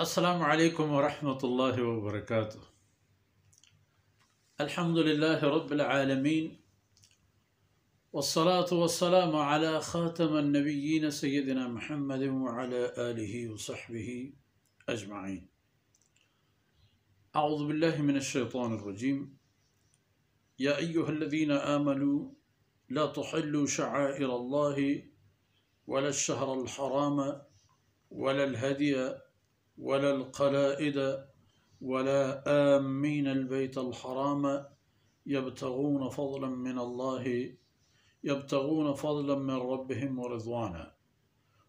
अस्सलामु अलैकुम वरहमतुल्लाहि वबरकातुह। अल्हम्दुलिल्लाहि रब्बिल आलमीन वस्सलातु वस्सलामु अला खातमिन नबिय्यीन सय्यिदिना मुहम्मदिन व अला आलिहि व सहबिहि अजमईन। अऊज़ु बिल्लाहि मिनश शैतानिर रजीम। या अय्युहल्लज़ीना आमनू ला तुहिल्लू शआइरल्लाहि वला शहरल हराम वलल हदिय वलल क़लाइद वला आमीनल बैतल हराम यब्तगून फ़ज़लन मिन रब्बिहिम व रिज़वाना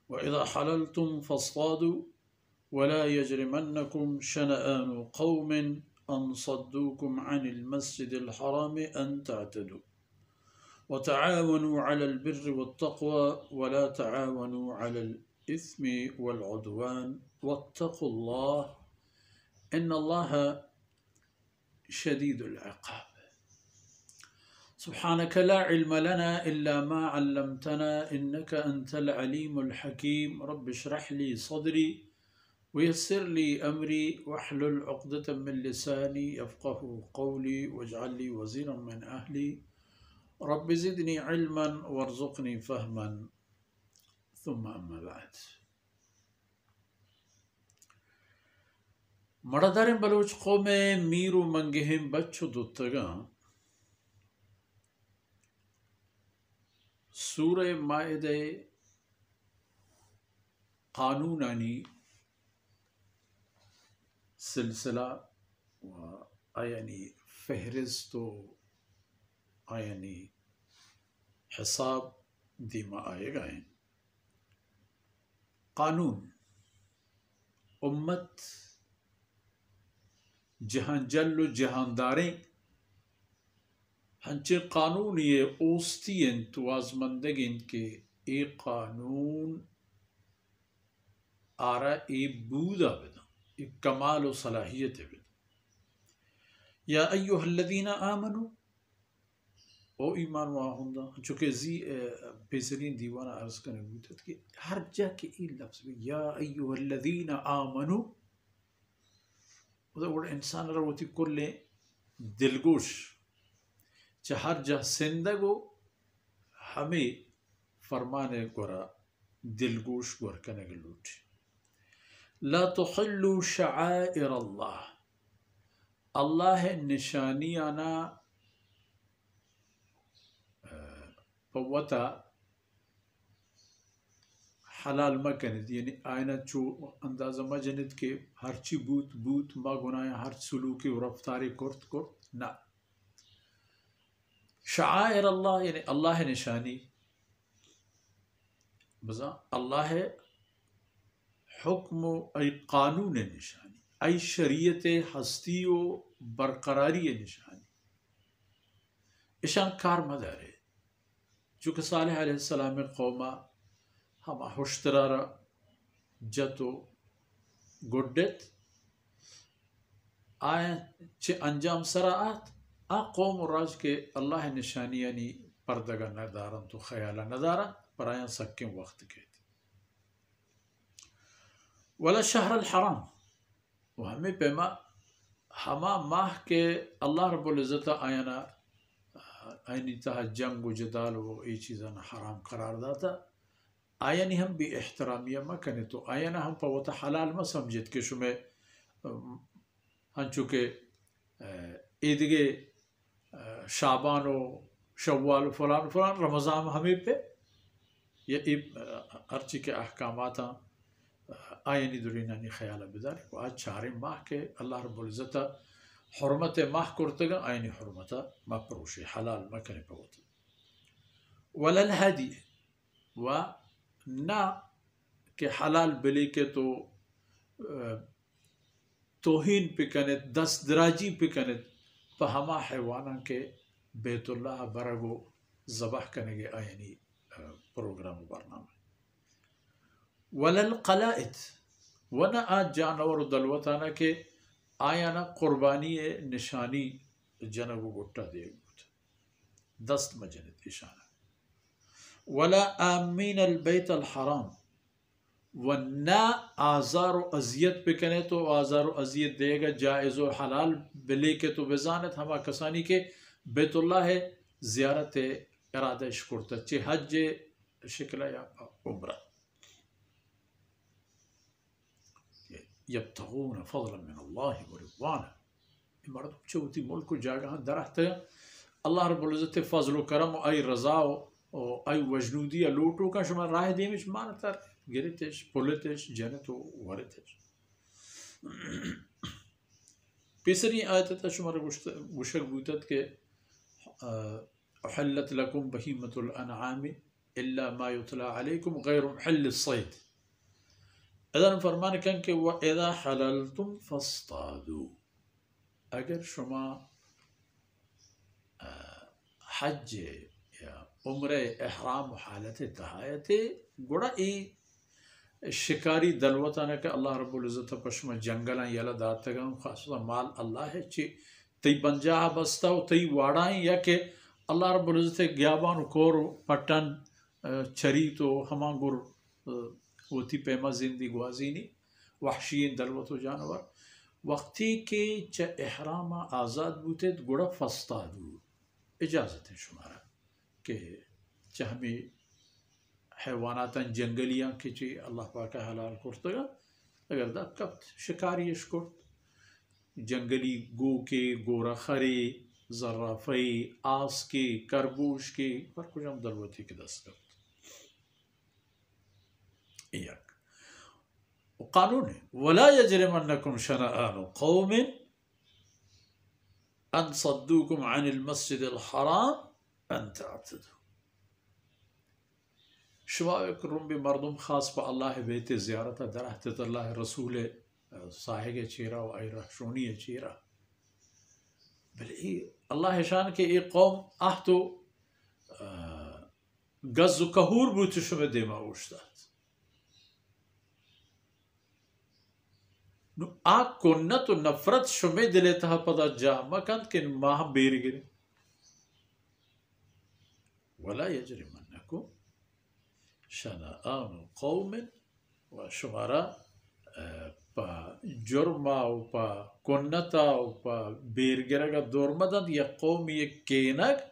व इज़ा हलल्तुम फ़ास्तादू वला यजरिमन्नकुम शनआनु क़ौमिन अन सद्दूकुम अनिल मस्जिदिल हराम अन तअतदू व तआवनू अलल बिर्रि वत्तक़वा वला तआवनू अलल इस्मि वल उद्वान वत्तक़ुल्लाह इन्नल्लाह शदीदुल इक़ाब। सुब्हानक ला इल्म लना इल्ला मा अल्लमतना इन्नका अंतल अलीमुल हकीम। रब्बि इश्रह ली सदरी वयस्सिर ली अमरी वहलुल उक़दतम मिन लिसानी यफ़क़हू क़ौली वजअल ली वज़ीरन मिन अहली रब्बि ज़िदनी इल्मन वरज़ुक़नी फ़हमन सुम्मा अम्मा बाद। मड़दारें बलूच कौमे मीरू मंगेहिम बच्चो दुत्तगा सूरे माइदे कानूनानी सिलसिला व आयानी फहरिस्त आयानी हिसाब दीमा आएगा। कानून उम्मत जहां जल्लो जहांदारें हंचे कानून ये ओस्ती तो आजमंदगिन के एक कानून आरा ए बूदा बिदा एक कमाल व सलाहियत बिदा। या अय्युहल्लज़ीना आमनू ओ ईमान वाहुंदा चूँकि जी बेसरीन दीवाना अर्ज करने बूतत कि हर जा के ई लफ्ज़ में या अय्युहल्लज़ीना आमनू वो इंसान रवती कुल्ले दिलगोश हर जा सिंदगो हमें फरमाने गोरा दिलगोश गोर कने लूट। ला तुहिल्लू शआइर अल्लाह अल्लाह निशानियाना पवता हलाल मकनद यानी आयना चो अंदाज़ा मजनद के हरची बूत बूत मा गुनाया हर सलूकी रफ्तारी कुर्त कुर्त ना। शआइर अल्लाह यानी अल्लाह निशानी बजा अल्लाह हुक्म ऐ कानून निशानी ऐ शरीयत हस्ती व बरकरारी निशानी ईशान कार मदारे चूँकि सालेह अलैहिस्सलाम कौमा हम हुश्तरारा जतो गुड्डत आय चे अंजाम सराआत आ कौम राज के अल्लाह निशानी यानी पर्दगा नदारन तो ख्याला नदारा पर आया सक्के वक्त के वला शहर अल हराम वो हमें पेमा हमा माह के अल्लाह रब्बुल इज़्ज़त आयना आयनी तह जंग व जदाल वो ये चीज़ान हराम करार दाता आयनी हम भी एहतरामिया मा कने तो आयना हम पवता हलाल मा समझत के शुमे हम चूँकि ईदगे शाबान व शव्वाल फलान फलान रमज़ान हमें पे ये अर्ची के अहकामात आयनी दुरीनानी ख्याल बिदार को आज चारे माह के अल्लाह रब्बुल इज़्ज़त हुर्मत माह कुर्तगा आयनी हुर्मत मा परोशे हलाल मा कने पवता वलल हदी व ना के हलाल बिले के तो तोहीन पिकने दस्तदराजी पिकने तो हमा हैवाना के बैतुल्लाह बरगो ज़बाह करने के आयनी प्रोग्राम बरनामा वलल क़लाइद वना आज जानवर दलवताना के आयाना कुर्बानी निशानी जनगो गुट्टा दे दस्त मजनत इशाना वला आमीन अल बैत अल हराम व ना आज़ार व अजियत पे कने तो आज़ार व अजियत देगा जायज़ व हलाल बिले के तो बेजानत हमा कसानी के बैतुल्लाह है ज़ियारत इरादा शुरता चे हज शिकला या उम्रा यब्तगून फ़ज़लन मिन अल्लाह व रिज़वाना मर्द चौथी मुल्क जगह दरख्त अल्लाह रब्बुल इज़्ज़त फ़ज़ल करम आई रज़ा और आई वजनूदी लोटो का शुमा राह देमिश मानतर गिरतिश पुलतिश जन्नतो वरतिश पिसरी आयत शुमार गुशक बूतत के अहल्लत लकुम बहीमतुल अनआम इल्ला मा युतला अलैकुम गैर मुहल्लिस सैद अदन फरमान कन के व इज़ा हललतुम फस्तादू अगर शुमा हज या उम्र एहराम हालत तहायत गुड़ा ई शिकारी दलवताना के अल्लाह रब्बुल इज़्ज़त पश्म जंगल यला दातगम खासा माल अल्लाह है ची तई बंजा बस्ता तई वाड़ाई या के अल्लाह रब्बुल इज़्ज़त ग्याबान कोर पटन चरी तो हमांगुर होती पैमा जिंदगी गुआजीनी वहशीन दलवतो जानवर वक्ती के च एहराम आज़ाद बूते गुड़ा फस्तादू इजाज़त है शुमारा के चहमी हैवानातन जंगलियाँ के ची अल्लाह पाक हलाल कुर्तगा अगर दा कब्त शिकारी कुर्त जंगली गो के गोरा खरे ज़र्राफ़ई आस के करबूश के पर कुछ हम दरवती के दस कब्त एक कानून है वला यजरिमन्नकुम शनआनु कौमिन अन सद्दूकुम अनिल मस्जिदिल हराम अन तअतदू शवाक रुम्बी मर्दुम खास पर अल्लाह बेते ज़ियारत दरहत अल्लाह रसूल साहिग चेरा व आई रहशोनी चेरा भले अल्लाह शान के एक कौम आह तो गज़ कहूर बूत शुमे देमा उश्तात नु आ कोन्नत व नफरत शुमे दिले तहा पदा जा मकंद के माह बेर गिरे वला यजरिमन्नकुम शनआनु कौमिन व शुमारा पा जुर्मा व पा कोन्नता व पा बेर गिरगा दोरमदन या कौम ये केनक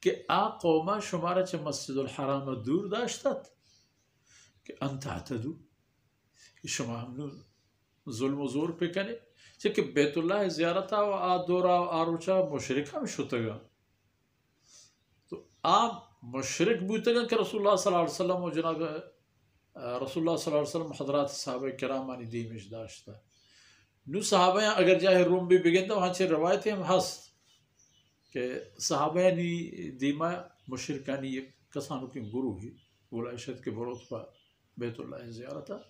कि आ कौमा शुमारा च मस्जिदुल हराम दूर दाश्तत कि अंतअतदू शुमा हमनु जुल्म जोर पे कने कि बैतुल्लाह ज़ियारता व आ दोरा आरोचा मुशरिक हम शुतगा तो आ मुशरिक बूतगा कि रसूलुल्लाह सल्लल्लाहु अलैहि वसल्लम और जनाब रसूलुल्लाह सल्लल्लाहु अलैहि वसल्लम हज़रात सहाबा किरामानी दीमिश दाश्ता नु सहाबा अगर जाहे रूम भी बिगिंदा वहाँ से रवायतें हम हस्त कि सहाबानी दीमा मुशरिकानी एक कसानों की गुरु ही बोला इशद के बरोत पा बैतुल्लाह ज़ियारता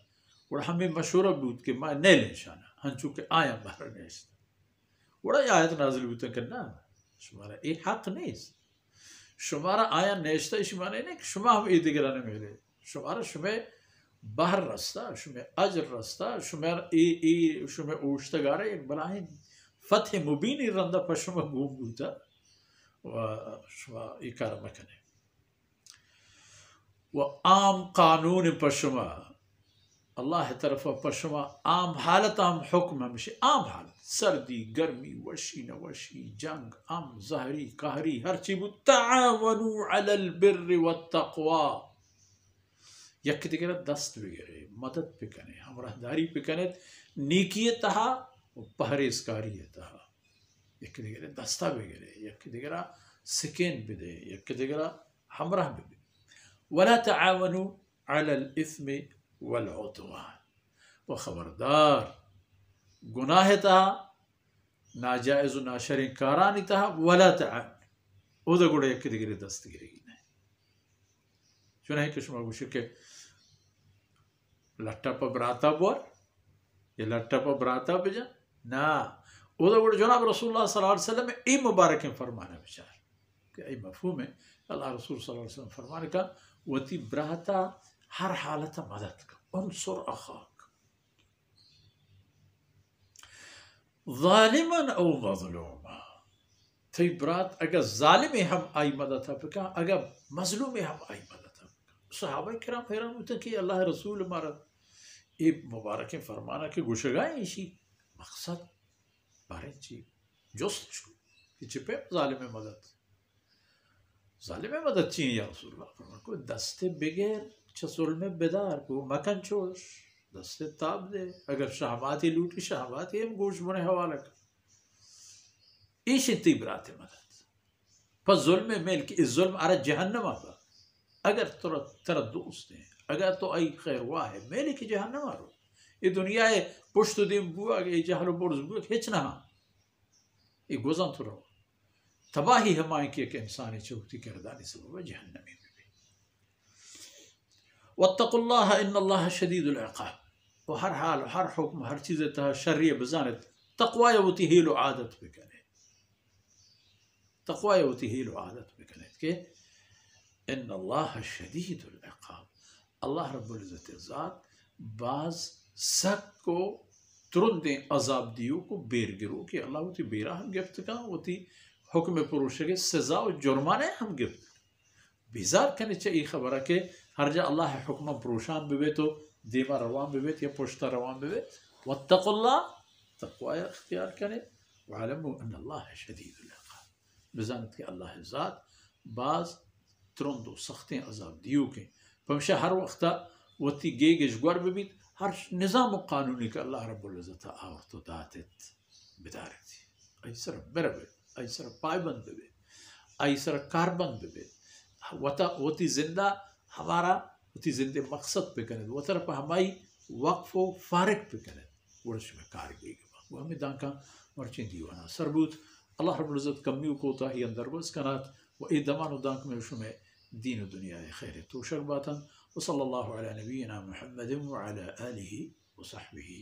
और हमें मशहूर बूत के माँ ने लेशाना हंचू के आया बाहर नेस्त बड़ा आयत नाजिल बूत करना शुमारा एक हक नहीं शुमारा आया नेश्ता शुमारा नहीं शुमा हम ईद गिराने मेरे शुमारा शुमे बाहर रास्ता शुमे अजर रास्ता शुमार ए शुमे उश्तगारे एक बलाहिन फतह मुबीन रंदा पशुमा घूम बूता व शुमा इकार मकने व आम कानून पशुमा अल्लाह तरफ पशुमा आम हालत आम हुक्म हमेशा आम हालत सर्दी गर्मी वशी नवशी जंग आम ज़हरी कहरी हर चीज़ तआवनु अलल बिर्रि वत्तक़वा यक दिगरा दस्त वगैरह मदद पे कने हमराहदारी पे कने नीकियत तहा परहेज़कारी तहा यक दिगरा दस्ता वगैरह यक दिगरा सिकेन बिदे यक दिगरा हमराह बिदे वला तआवनु अलल इस्मि वल उद्वान व खबरदार गुनाह तहा नाजायज़ व नाशरी कारानी तहा वला तआवन उदा गुड़ा यक दिगरा दस्त गिरेगी नहीं चुना है किस्म गुशे के लट्टा पर बराता बोर ये लट्टा पर बराता बेजा ना उदा गुड़ा जनाब रसूलुल्लाह सल्लल्लाहु अलैहि वसल्लम ए मुबारक फरमाना विचार कि ए मफहूम है अल्लाह रसूल सल्लल्लाहु अलैहि वसल्लम फरमाने का वती बराता हर हालत मदद का उनसुर अखाक ज़ालिमन औ मज़लूमा थी बरात अगर जालिम हम आई मदद था फिर अगर मजलूम हम आई मदद था सहाबा किराम हैरान होते कि अल्लाह रसूल हमारा ये मुबारक फरमाना कि गुशगाए इशी मकसद बारे ची जस्तशु कि चिपे जालिम मदद चाहिए या रसूलुल्लाह फरमान को दस्ते बगैर चसुल में बेदार को मकन छोड़ दस्ते ताब दे अगर शहबाती लूटी शहबाती हम गोश बने हवाला का इश इतिबरात मदद पर जुल्म मेल की इस जुल्म अरे जहन्नम आबा अगर तेरा दोस्त है अगर तो आई खैर वाह है मेले की जहन्नम आरो ये दुनिया है पुष्ट दिन बुआ ये जहलो बोर्स बुआ खींचना ये गुजान तो रहो तबाही हमारे की एक इंसानी चौथी किरदारी सबब जहन्नमी में भी वत्तकुल्लाह इन्नल्लाह शदीदुल इक़ाब वो हर हाल हर हुक्म हर चीज़ तह शर्रिय बजानत तक़वा होती हील आदत पे करे तक़वा होती हील आदत पे करे कि इन्नल्लाह शदीदुल इक़ाब अल्लाह रब्बुल इज़्ज़त ज़ात बाज सक को तुरंत अजाब दियो को बेर गिरो कि अल्लाह होती बेरा हम गिफ्त का होती हुक्म पुरुष के सजा और जुर्माने हम गिफ्त बेजार करने चाहिए खबर है कि हर जा अल्लाह हुक्म पुरुषान बिवे तो दीमा रवान बिवे या पुश्ता रवान बिवे वत्तकुल्लाह तक़वा इख्तियार करें वअलमू अन्नल्लाह शदीदुल इक़ाब बिजानत के अल्लाह ज़ात बाज तुरंत सख्त अजाब दियो के पमशा हर वक्त वती गेज गुर बिबित हर निज़ाम कानूनी का अल्लाह रब्बुल इज़्ज़त और तो दातित बिदारती ऐसर बरबे ऐसर पायबंद बिबे ऐसर कारबंद बिबे वती जिंदा हमारा वती जिंदे मकसद पे करें वो तरफ हमारी वक्फ व फारिग पे करें वर्ष में कार गई वो हमें दांका मर्ची दीवाना सरबूत अल्लाह रब्बुल इज़्ज़त कमियों को ता ही अंदर बस कनात वो ए दमान दांक में उसमें दीन दुनिया खैर तो शरबातन वसल्लल्लाहु अला नबीना मुहम्मद व अला आलिहि व सहबिही